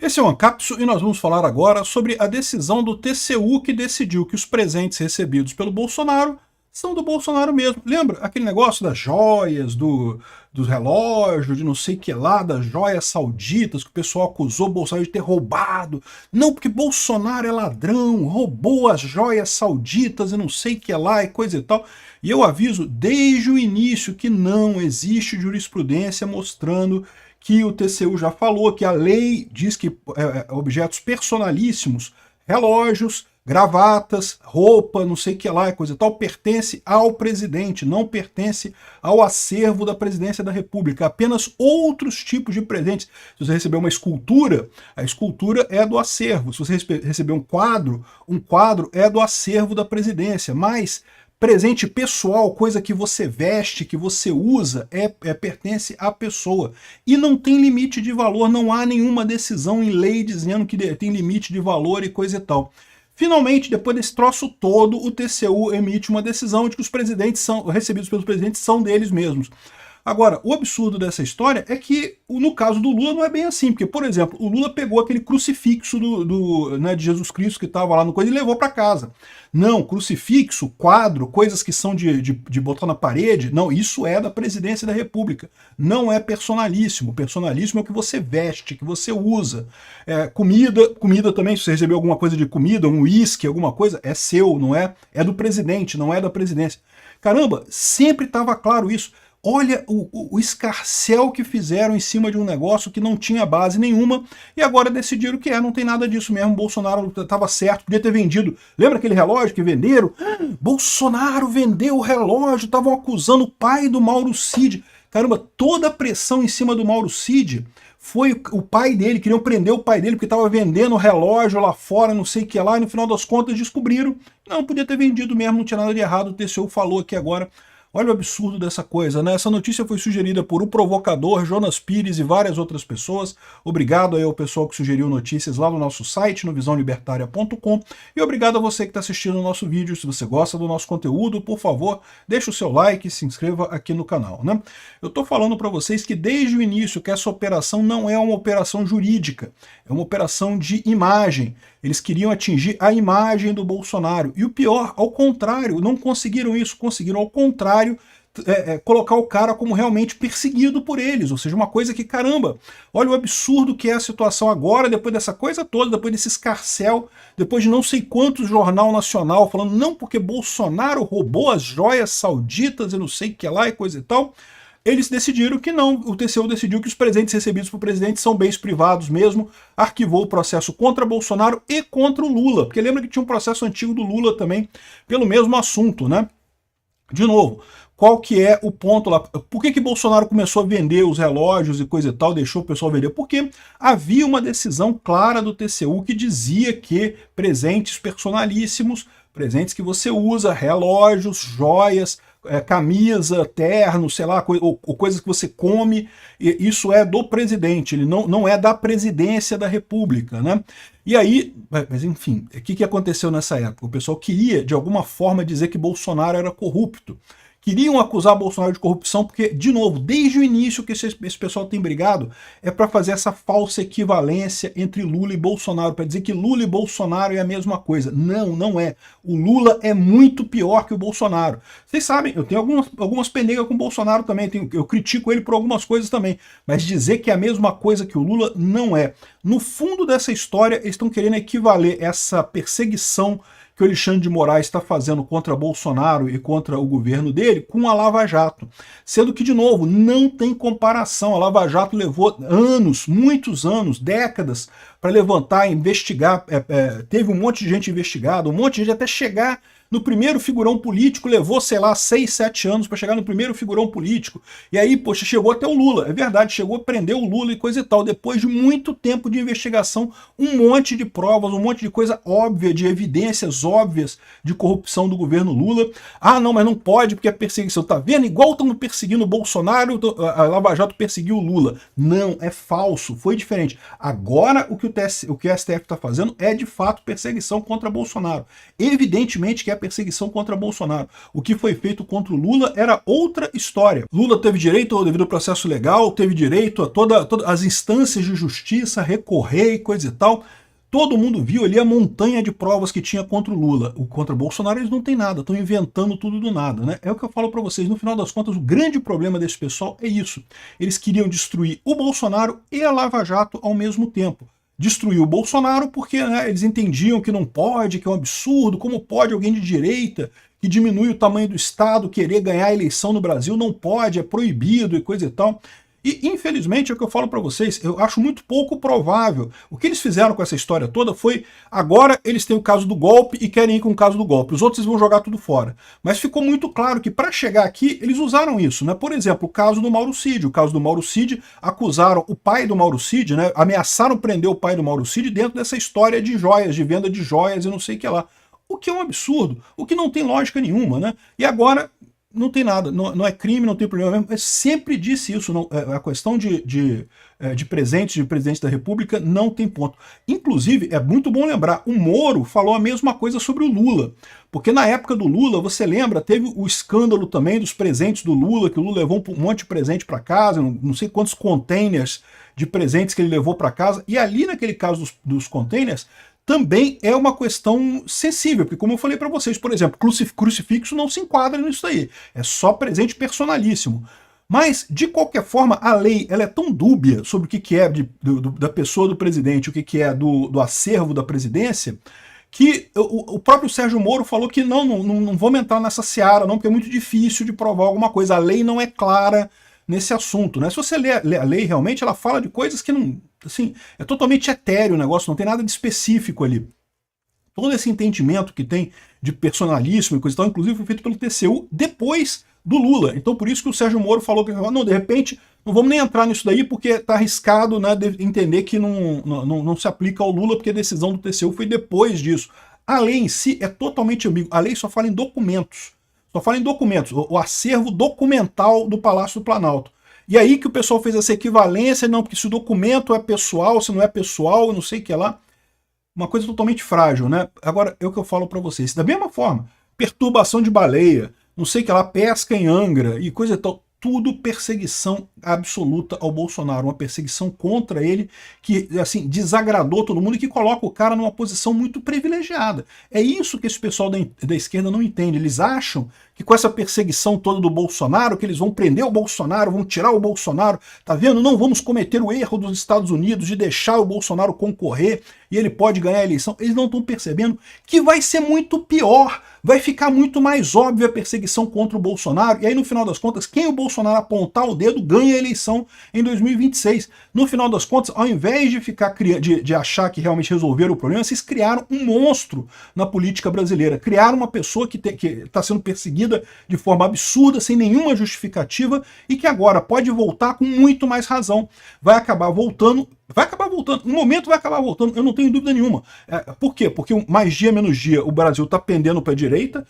Esse é o Ancapso e nós vamos falar agora sobre a decisão do TCU que decidiu que os presentes recebidos pelo Bolsonaro são do Bolsonaro mesmo. Lembra aquele negócio das joias, dos relógios, de não sei o que lá, das joias sauditas, que o pessoal acusou o Bolsonaro de ter roubado? Não, porque Bolsonaro é ladrão, roubou as joias sauditas e não sei o que lá e coisa e tal. E eu aviso desde o início que não existe jurisprudência mostrando que o TCU já falou, que a lei diz que objetos personalíssimos, relógios, gravatas, roupa, não sei o que lá, coisa e tal, pertence ao presidente, não pertence ao acervo da presidência da República. Apenas outros tipos de presentes. Se você receber uma escultura, a escultura é do acervo. Se você receber um quadro é do acervo da presidência. Mas presente pessoal, coisa que você veste, que você usa, pertence à pessoa. E não tem limite de valor, não há nenhuma decisão em lei dizendo que tem limite de valor e coisa e tal. Finalmente, depois desse troço todo, o TCU emite uma decisão de que os presentes recebidos pelos presidentes são deles mesmos. Agora, o absurdo dessa história é que, no caso do Lula, não é bem assim, porque, por exemplo, o Lula pegou aquele crucifixo de Jesus Cristo que estava lá no coisa e levou para casa. Não, crucifixo, quadro, coisas que são de botar na parede, não, isso é da presidência da República. Não é personalíssimo. Personalíssimo é o que você veste, que você usa. Comida também, se você receber alguma coisa de comida, um uísque, alguma coisa, é seu, não é? É do presidente, não é da presidência. Caramba, sempre estava claro isso. Olha o escarcéu que fizeram em cima de um negócio que não tinha base nenhuma e agora decidiram que não tem nada disso mesmo, Bolsonaro estava certo, podia ter vendido. Lembra aquele relógio que venderam? Bolsonaro vendeu o relógio, estavam acusando o pai do Mauro Cid. Caramba, toda a pressão em cima do Mauro Cid foi o pai dele, queriam prender o pai dele porque estava vendendo o relógio lá fora, não sei o que lá, e no final das contas descobriram. Não, podia ter vendido mesmo, não tinha nada de errado, o TCU falou aqui agora. Olha o absurdo dessa coisa, né? Essa notícia foi sugerida por O Provocador, Jonas Pires e várias outras pessoas. Obrigado aí ao pessoal que sugeriu notícias lá no nosso site, no visãolibertaria.com. E obrigado a você que está assistindo o nosso vídeo. Se você gosta do nosso conteúdo, por favor, deixa o seu like e se inscreva aqui no canal, né? Eu estou falando para vocês que desde o início que essa operação não é uma operação jurídica, é uma operação de imagem. Eles queriam atingir a imagem do Bolsonaro. E o pior, ao contrário, não conseguiram isso, conseguiram ao contrário colocar o cara como realmente perseguido por eles, ou seja, uma coisa que, caramba, olha o absurdo que é a situação agora, depois dessa coisa toda, depois desse escarcéu, depois de não sei quantos jornal nacional falando, não, porque Bolsonaro roubou as joias sauditas e não sei o que lá e coisa e tal. Eles decidiram que não, o TCU decidiu que os presentes recebidos por presidente são bens privados mesmo, arquivou o processo contra Bolsonaro e contra o Lula, porque lembra que tinha um processo antigo do Lula também, pelo mesmo assunto, né? De novo, qual que é o ponto lá? Por que Bolsonaro começou a vender os relógios e coisa e tal, deixou o pessoal vender? Porque havia uma decisão clara do TCU que dizia que presentes personalíssimos, presentes que você usa, relógios, joias, camisa, terno, sei lá, ou coisas que você come, isso é do presidente, ele não é da presidência da República, né? E aí, mas enfim, o que aconteceu nessa época? O pessoal queria, de alguma forma, dizer que Bolsonaro era corrupto. Queriam acusar Bolsonaro de corrupção porque, de novo, desde o início que esse pessoal tem brigado é para fazer essa falsa equivalência entre Lula e Bolsonaro, para dizer que Lula e Bolsonaro é a mesma coisa. Não, não é. O Lula é muito pior que o Bolsonaro. Vocês sabem, eu tenho algumas penegas com o Bolsonaro também, eu critico ele por algumas coisas também, mas dizer que é a mesma coisa que o Lula não é. No fundo dessa história, eles estão querendo equivaler essa perseguição que o Alexandre de Moraes está fazendo contra Bolsonaro e contra o governo dele com a Lava Jato. Sendo que, de novo, não tem comparação. A Lava Jato levou anos, muitos anos, décadas, para levantar, investigar. Teve um monte de gente investigada, um monte de gente até chegar no primeiro figurão político, levou, sei lá, 6, 7 anos para chegar no primeiro figurão político. E aí, poxa, chegou até o Lula. É verdade, chegou a prender o Lula e coisa e tal. Depois de muito tempo de investigação, um monte de provas, um monte de coisa óbvia, de evidências óbvias de corrupção do governo Lula. Ah, não, mas não pode porque é perseguição. Tá vendo? Igual estamos perseguindo o Bolsonaro, a Lava Jato perseguiu o Lula. Não, é falso, foi diferente. Agora, o que o STF está fazendo é, de fato, perseguição contra Bolsonaro. Evidentemente que é perseguição contra Bolsonaro. O que foi feito contra o Lula era outra história. Lula teve direito ao devido processo legal, teve direito a todas as instâncias de justiça, recorrer e coisa e tal. Todo mundo viu ali a montanha de provas que tinha contra o Lula. Contra o Bolsonaro eles não têm nada, estão inventando tudo do nada, né? É o que eu falo para vocês, no final das contas, o grande problema desse pessoal é isso. Eles queriam destruir o Bolsonaro e a Lava Jato ao mesmo tempo. Destruir o Bolsonaro porque, né, eles entendiam que não pode, que é um absurdo, como pode alguém de direita que diminui o tamanho do Estado querer ganhar a eleição no Brasil? Não pode, é proibido e coisa e tal. E, infelizmente, é o que eu falo para vocês, eu acho muito pouco provável. O que eles fizeram com essa história toda foi, agora eles têm o caso do golpe e querem ir com o caso do golpe. Os outros vão jogar tudo fora. Mas ficou muito claro que, para chegar aqui, eles usaram isso, né? Por exemplo, o caso do Mauro Cid. O caso do Mauro Cid, acusaram o pai do Mauro Cid, né? Ameaçaram prender o pai do Mauro Cid dentro dessa história de joias, de venda de joias e não sei o que lá. O que é um absurdo, o que não tem lógica nenhuma, né? E agora não tem nada, não é crime, não tem problema mesmo. Eu sempre disse isso, a questão de presentes de presidente da República não tem ponto. Inclusive, é muito bom lembrar, o Moro falou a mesma coisa sobre o Lula, porque na época do Lula, você lembra, teve o escândalo também dos presentes do Lula, que o Lula levou um monte de presente para casa, não sei quantos containers de presentes que ele levou para casa, e ali naquele caso dos containers, também é uma questão sensível, porque como eu falei para vocês, por exemplo, crucifixo não se enquadra nisso aí, é só presente personalíssimo. Mas, de qualquer forma, a lei ela é tão dúbia sobre o que é da pessoa do presidente, o que é do acervo da presidência, que o próprio Sérgio Moro falou que não vamos entrar nessa seara, não, porque é muito difícil de provar alguma coisa, a lei não é clara nesse assunto, né? Se você lê a lei, realmente, ela fala de coisas que não, assim, é totalmente etéreo o negócio, não tem nada de específico ali. Todo esse entendimento que tem de personalíssimo e coisa e tal, inclusive foi feito pelo TCU depois do Lula. Então por isso que o Sérgio Moro falou que, não, de repente, não vamos nem entrar nisso daí, porque está arriscado, né, de entender que não se aplica ao Lula, porque a decisão do TCU foi depois disso. A lei em si é totalmente ambígua. A lei só fala em documentos. Só fala em documentos, o acervo documental do Palácio do Planalto. E aí que o pessoal fez essa equivalência, não, porque se o documento é pessoal, se não é pessoal, não sei o que lá. Uma coisa totalmente frágil, né? Agora, é o que eu falo para vocês. Da mesma forma, perturbação de baleia, não sei o que lá, pesca em Angra e coisa e tal. Tudo perseguição absoluta ao Bolsonaro, uma perseguição contra ele que, assim, desagradou todo mundo e que coloca o cara numa posição muito privilegiada. É isso que esse pessoal da esquerda não entende. Eles acham que com essa perseguição toda do Bolsonaro, que eles vão prender o Bolsonaro, vão tirar o Bolsonaro, tá vendo? Não vamos cometer o erro dos Estados Unidos de deixar o Bolsonaro concorrer e ele pode ganhar a eleição. Eles não estão percebendo que vai ser muito pior, vai ficar muito mais óbvia a perseguição contra o Bolsonaro, e aí no final das contas, quem o Bolsonaro apontar o dedo ganha a eleição em 2026. No final das contas, ao invés de ficar de achar que realmente resolveram o problema, vocês criaram um monstro na política brasileira, criaram uma pessoa que está sendo perseguida de forma absurda, sem nenhuma justificativa, e que agora pode voltar com muito mais razão. Vai acabar voltando, no momento vai acabar voltando, eu não tenho dúvida nenhuma. Por quê? Porque mais dia menos dia o Brasil está pendendo para a direita,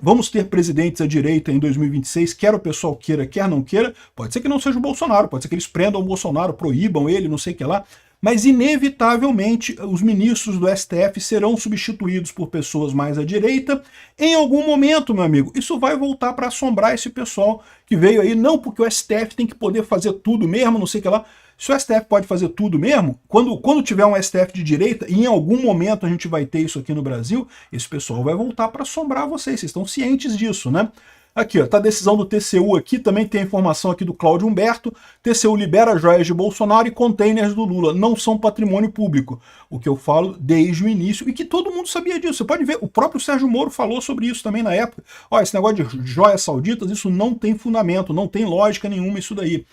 vamos ter presidentes à direita em 2026, quer o pessoal queira, quer não queira, pode ser que não seja o Bolsonaro, pode ser que eles prendam o Bolsonaro, proíbam ele, não sei o que lá, mas inevitavelmente os ministros do STF serão substituídos por pessoas mais à direita em algum momento, meu amigo. Isso vai voltar para assombrar esse pessoal que veio aí, não porque o STF tem que poder fazer tudo mesmo, não sei o que lá. Se o STF pode fazer tudo mesmo, quando tiver um STF de direita, e em algum momento a gente vai ter isso aqui no Brasil, esse pessoal vai voltar para assombrar vocês estão cientes disso, né? Aqui, ó, tá a decisão do TCU aqui, também tem a informação aqui do Cláudio Humberto, TCU libera joias de Bolsonaro e containers do Lula, não são patrimônio público, o que eu falo desde o início, e que todo mundo sabia disso, você pode ver, o próprio Sérgio Moro falou sobre isso também na época, ó, esse negócio de joias sauditas, isso não tem fundamento, não tem lógica nenhuma isso daí.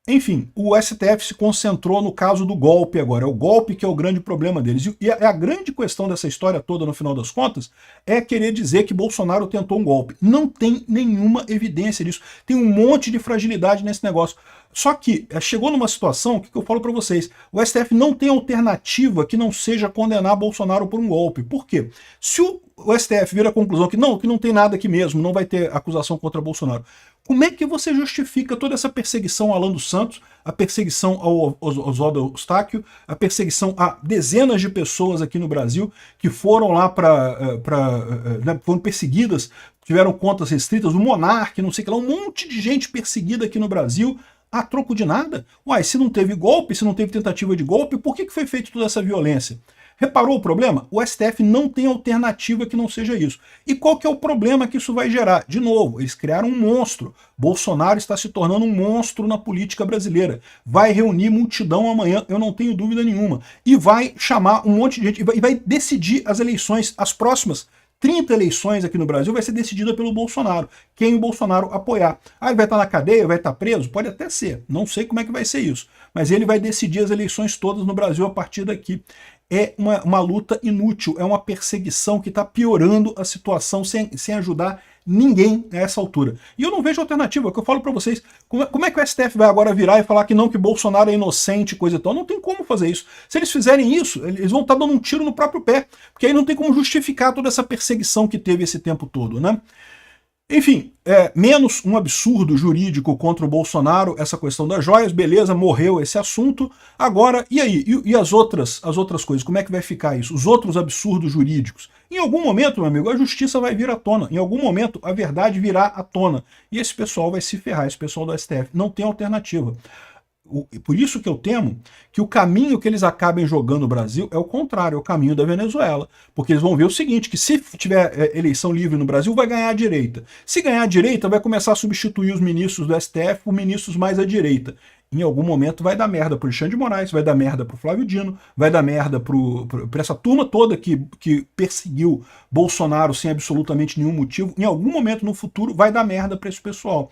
Enfim, o STF se concentrou no caso do golpe agora, é o golpe que é o grande problema deles. E a grande questão dessa história toda, no final das contas, é querer dizer que Bolsonaro tentou um golpe. Não tem nenhuma evidência disso. Tem um monte de fragilidade nesse negócio. Só que chegou numa situação, o que eu falo para vocês, o STF não tem alternativa que não seja condenar Bolsonaro por um golpe. Por quê? Se o STF vir à conclusão que não tem nada aqui mesmo, não vai ter acusação contra Bolsonaro, Como é que você justifica toda essa perseguição ao Alan dos Santos, a perseguição ao Oswaldo Eustáquio, a perseguição a dezenas de pessoas aqui no Brasil que foram lá foram perseguidas, tiveram contas restritas, o Monark, não sei o que lá, um monte de gente perseguida aqui no Brasil a troco de nada? Uai, se não teve golpe, se não teve tentativa de golpe, por que foi feita toda essa violência? Reparou o problema? O STF não tem alternativa que não seja isso. E qual que é o problema que isso vai gerar? De novo, eles criaram um monstro. Bolsonaro está se tornando um monstro na política brasileira. Vai reunir multidão amanhã, eu não tenho dúvida nenhuma. E vai chamar um monte de gente, e vai decidir as eleições, as próximas 30 eleições aqui no Brasil vai ser decidida pelo Bolsonaro. Quem o Bolsonaro apoiar. Ah, ele vai estar na cadeia, vai estar preso? Pode até ser. Não sei como é que vai ser isso. Mas ele vai decidir as eleições todas no Brasil a partir daqui. É uma luta inútil, é uma perseguição que está piorando a situação sem ajudar ninguém a essa altura. E eu não vejo alternativa, é o que eu falo para vocês. Como é que o STF vai agora virar e falar que não, que Bolsonaro é inocente, coisa e tal? Não tem como fazer isso. Se eles fizerem isso, eles vão estar dando um tiro no próprio pé, porque aí não tem como justificar toda essa perseguição que teve esse tempo todo, né? Enfim, menos um absurdo jurídico contra o Bolsonaro, essa questão das joias, beleza, morreu esse assunto. Agora, e aí? E as outras coisas? Como é que vai ficar isso? Os outros absurdos jurídicos? Em algum momento, meu amigo, a justiça vai vir à tona. Em algum momento, a verdade virá à tona. E esse pessoal vai se ferrar, esse pessoal do STF. Não tem alternativa. Por isso que eu temo que o caminho que eles acabem jogando no Brasil é o contrário, é o caminho da Venezuela. Porque eles vão ver o seguinte, que se tiver eleição livre no Brasil, vai ganhar a direita. Se ganhar a direita, vai começar a substituir os ministros do STF por ministros mais à direita. Em algum momento vai dar merda pro Alexandre de Moraes, vai dar merda pro Flávio Dino, vai dar merda pra essa turma toda que perseguiu Bolsonaro sem absolutamente nenhum motivo. Em algum momento no futuro vai dar merda pra esse pessoal.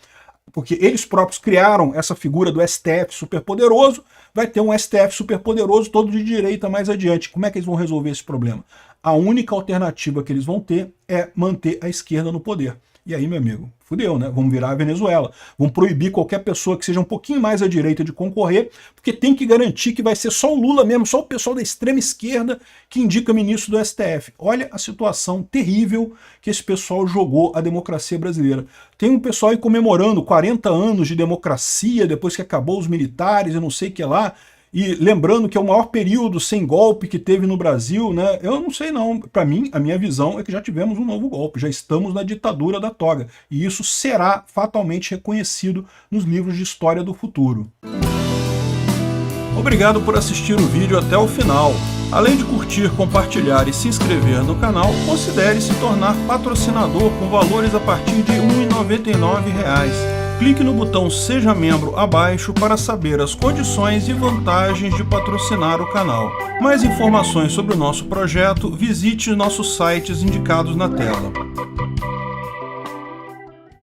Porque eles próprios criaram essa figura do STF superpoderoso, vai ter um STF superpoderoso todo de direita mais adiante. Como é que eles vão resolver esse problema? A única alternativa que eles vão ter é manter a esquerda no poder. E aí, meu amigo, fudeu, né? Vamos virar a Venezuela. Vamos proibir qualquer pessoa que seja um pouquinho mais à direita de concorrer, porque tem que garantir que vai ser só o Lula mesmo, só o pessoal da extrema esquerda que indica ministro do STF. Olha a situação terrível que esse pessoal jogou a democracia brasileira. Tem um pessoal aí comemorando 40 anos de democracia, depois que acabou os militares e não sei o que lá, e lembrando que é o maior período sem golpe que teve no Brasil, né? Eu não sei não. Para mim, a minha visão é que já tivemos um novo golpe, já estamos na ditadura da toga. E isso será fatalmente reconhecido nos livros de história do futuro. Obrigado por assistir o vídeo até o final. Além de curtir, compartilhar e se inscrever no canal, considere se tornar patrocinador com valores a partir de R$ 1,99. Clique no botão Seja Membro abaixo para saber as condições e vantagens de patrocinar o canal. Mais informações sobre o nosso projeto, visite nossos sites indicados na tela.